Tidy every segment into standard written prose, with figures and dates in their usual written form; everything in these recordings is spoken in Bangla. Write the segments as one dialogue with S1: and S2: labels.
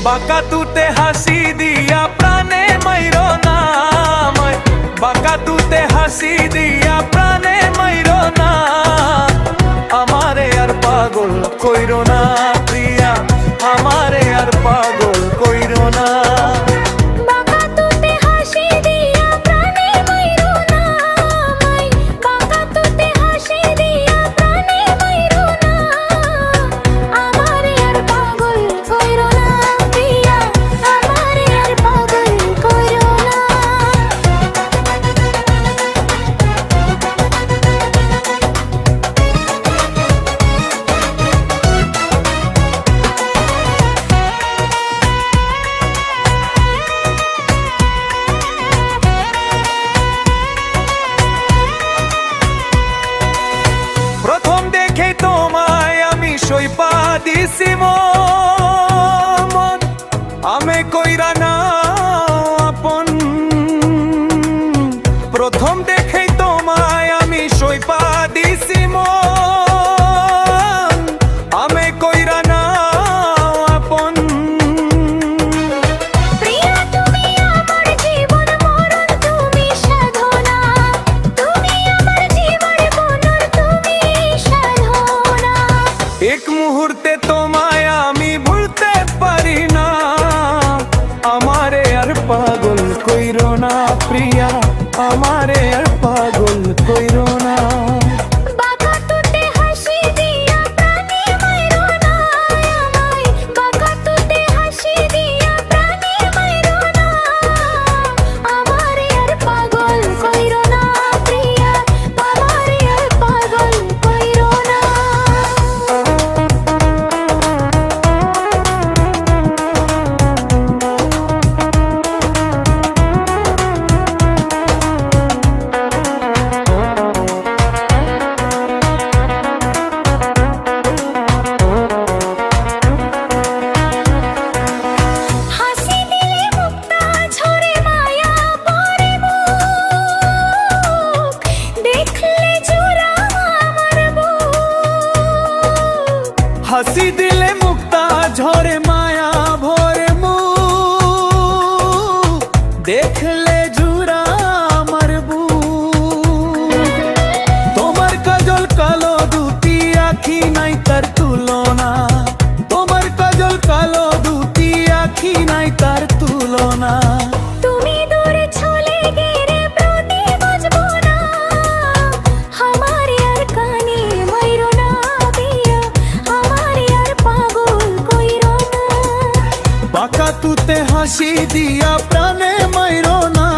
S1: বাঁকা তুতে হাসি দিয়া প্রাণে মাইরো না আমায়, বাঁকা তুতে হাসি দিয়া প্রাণে মাইরো না আমারে আর পাগল কইরো না প্রিয়া, আমারে আর পাগল কইরো না। প্রথম দেখে তোমায় আমি সইপা দিছি মন, আমি কইরা না আপন। প্রথম দেখে তোমায় আমি সইপা দিছি মন, আমি কইরা না আপন।
S2: প্রিয়া তুমি আমার জীবন মরণ, তুমি সাধনা, তুমি আমার জীবন মরণ, তুমি সাধনা।
S1: এক মুহূর্তে তোমায় আমি ভুলতে পারি না, আমারে আর পাগল কইরো না প্রিয়া, আমারে আর পাগল কইরো না।
S2: বাঁকা তুতে হাসি দিয়া প্রাণে মাইরো না আমায়, বাঁকা তুতে হাসি দিয়া প্রাণে মাইরো না আমারে আর পাগল কইরো না প্রিয়া, আমারে আর পাগল কইরো না। হাসি দিলে মুক্তা ঝরে মায়া পরে মুখ, দেখলে জোড়া আমার বুক।
S1: হাসি দিলে মুক্তা ঝরে মায়া ভরে মুখ, দেখলে জুরা আমার বুক। তোমার কাজল কালো দুটি আখি নাই তার তুলনা, তোমার কাজল কালো দুটি আখি নাই তার তুলনা।
S2: তুমি দূরে চলে গেলে প্রতি বুঝবো না, আমারে আর কানে মাইরো না প্রিয়া, আমারে আর পাগল কইরো না।
S1: বাঁকা তুতে হাসি দিয়া প্রাণে মাইরো না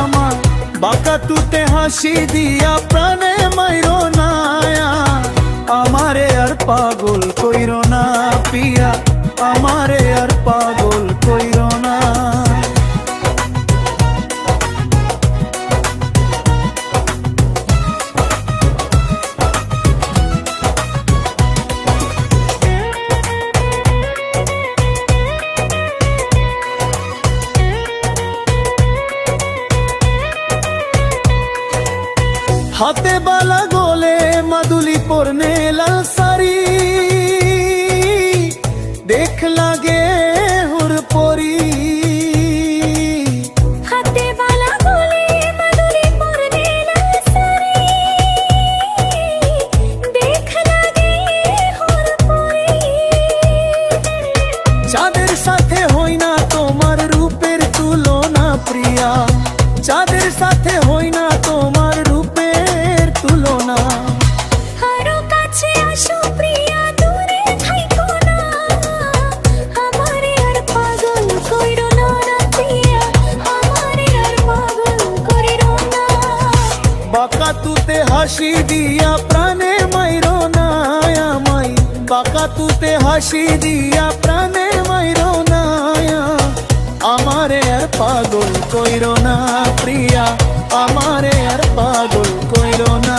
S1: আমার, বাঁকা তুতে হাসি দিয়া প্রাণে মাইরো না আমারে আর পাগল কইরো না প্রিয়া, আমারে আর পাগল কইরো না। হাতে বালা গোলে মাদুলি পরনে লাল সারি, দেখ লাগে হুর পরি।
S2: হাতে বালা গলে মাদুলি পরনে লাল সারি, দেখ লাগে হুর পরি।
S1: চাঁদের সাথে হই না তোমার রূপের তুলনা প্রিয়া, চাঁদের সাথে হই না তোমার রূপের তুলনা।
S2: আরো কাছে আসো প্রিয়া, দূরে থাইকো না, আমারে আর পাগল কইরো না প্রিয়া, আমারে আর পাগল কইরো না।
S1: বাঁকা তুতে হাসি দিয়া প্রাণে মাইরো না আমায়, বাঁকা তুতে হাসি দিয়া প্রাণে মাইরো না আমারে আর পাগল কইরো না প্রিয়া, আমারে আর পাগল কইরো না।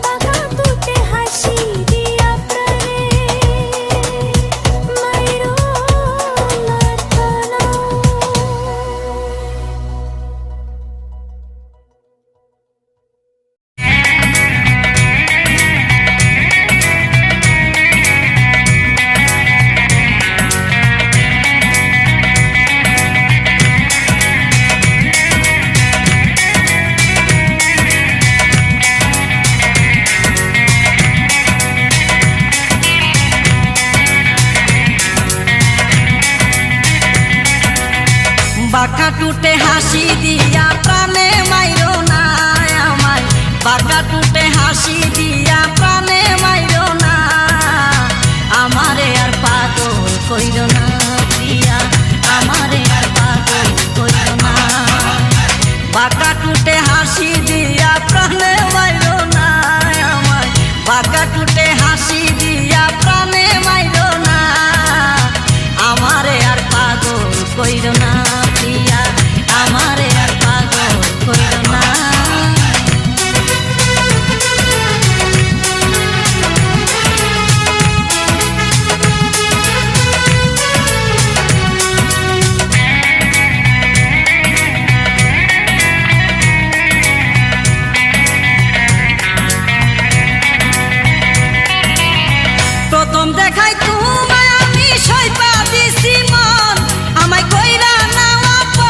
S2: বাঁকা তুতে হাসি দিয়া প্রাণে মাইরো না তানা।
S3: বাঁকা টুটে হাসি দিয়া প্রাণে মাইরো না আমায়, বাঁকা টুটে হাসি দিয়া প্রাণে মাইরো না আমারে আর পাগল কইরো না প্রিয়া, আমারে আর পাগল কইরো না। বাঁকা টুটে হাসি দিয়া প্রাণে মাইরো না আমায়, বাঁকা টুটে হাসি দিয়া প্রাণে মাইরো না আমারে আর পাগল কইরো না প্রিয়া, আমারে আর পাগল কইরো না। প্রথম দেখাই তোমায় আমি সইপা দিছি মন, আমায় কইরা নাও আপন।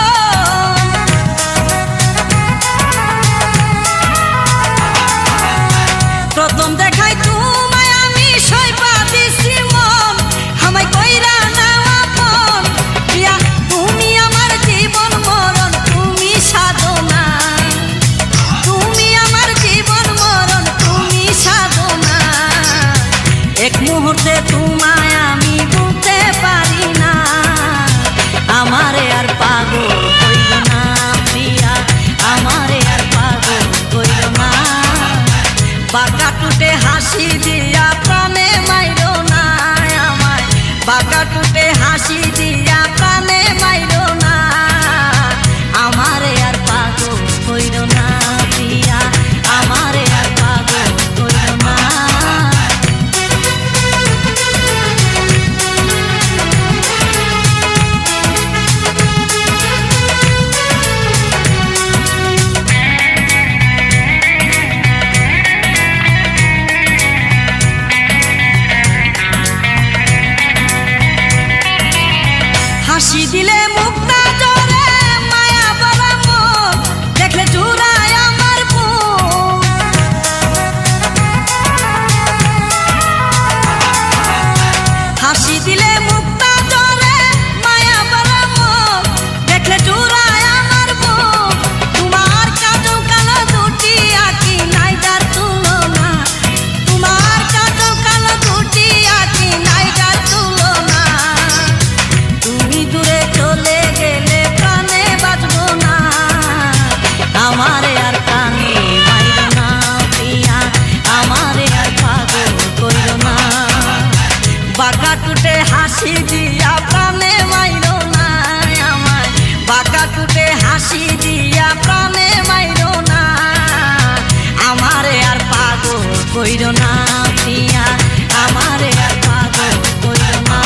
S3: প্রথম দেখাই তোমায় আমি সইপা দিছি মন, আমায় কইরা নাও আপন। প্রিয়া তুমি আমার জীবন মরণ, তুমি সাধনা, তুমি আমার জীবন মরণ, তুমি সাধনা। এক মুহূর্তে তোমায় আমি বুঝতে পারি না, আমারে আর পাগল কইরো না প্রিয়া, আমারে আর পাগল কইরো না। বাঁকা টুটে হাসি দিয়া প্রাণে মাইরো না আমায়, বাঁকা টুটে হাসি দিয়া প্রাণে মাইরো না আমারে আর পাগল কইরো না প্রিয়া, আমারে আর পাগল কইরো না। হাসি দিলে মুক্তা জরে মায়া ভরা মন, দেখলে জুড়ায় আমার বুক। হাসি দিলে মুক্তা জরে মায়া ভরা মন, দেখলে জুড়ায় আমার বুক। তোমার কাজল কালো দুটি আঁকি নাই যার তুলনা, তোমার কাজল কালো দুটি আঁকি নাই যার তুলনা। তুমি দূরে চলে গেলে প্রাণে বাঁচবো না, আমারে আর প্রাণে মাইরো না প্রিয়া, আমারে আর পাগল কইরো না। বাঁকা টুটে হাসি দিয়া প্রাণে মাইরো না আমায়, বাঁকা টুটে হাসি দিয়া প্রাণে মাইরো না আমারে আর পাগল কইরো না প্রিয়া, আমারে আর পাগল কইরো না।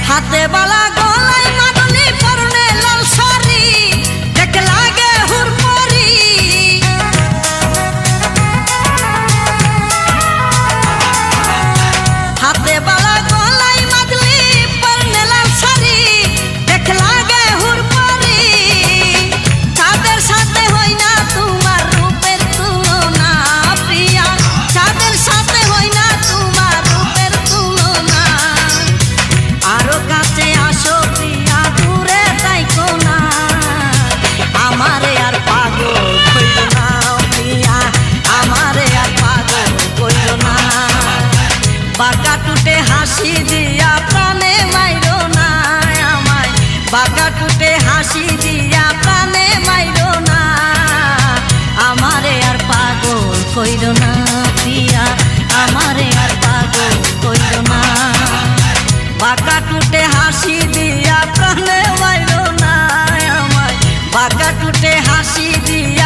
S3: হাতে বালা গলায় মাদুলি পরনে লাল শাড়ি, দেখে লাগে হুড়পড়ি। হাতে বালা গলায় মাদুলি পরনে লাল শাড়ি, দেখে লাগে হুড়পড়ি। তাদের সাথে হয় না তোমার রূপের তুলনা প্রিয়া, তাদের সাথে হয় না তোমার রূপের তুলনা। আরো কাছে আসো প্রিয়া, দূরে যাইকো না, আমারে আর পাগল কইরো না প্রিয়া, আমারে আর পাগল কইরো না। বাঁকা টুটে হাসি দিয়া প্রাণে মাইরো না আমায়, বাঁকা টুটে হাসি দিয়া প্রাণে মাইরো না আমারে আর পাগল কইরো না প্রিয়া, আমারে আর পাগল কইরো না। বাঁকা টুটে হাসি দিয়া প্রাণে মাইরো না আমায়, বাঁকা টুটে হাসি দিয়া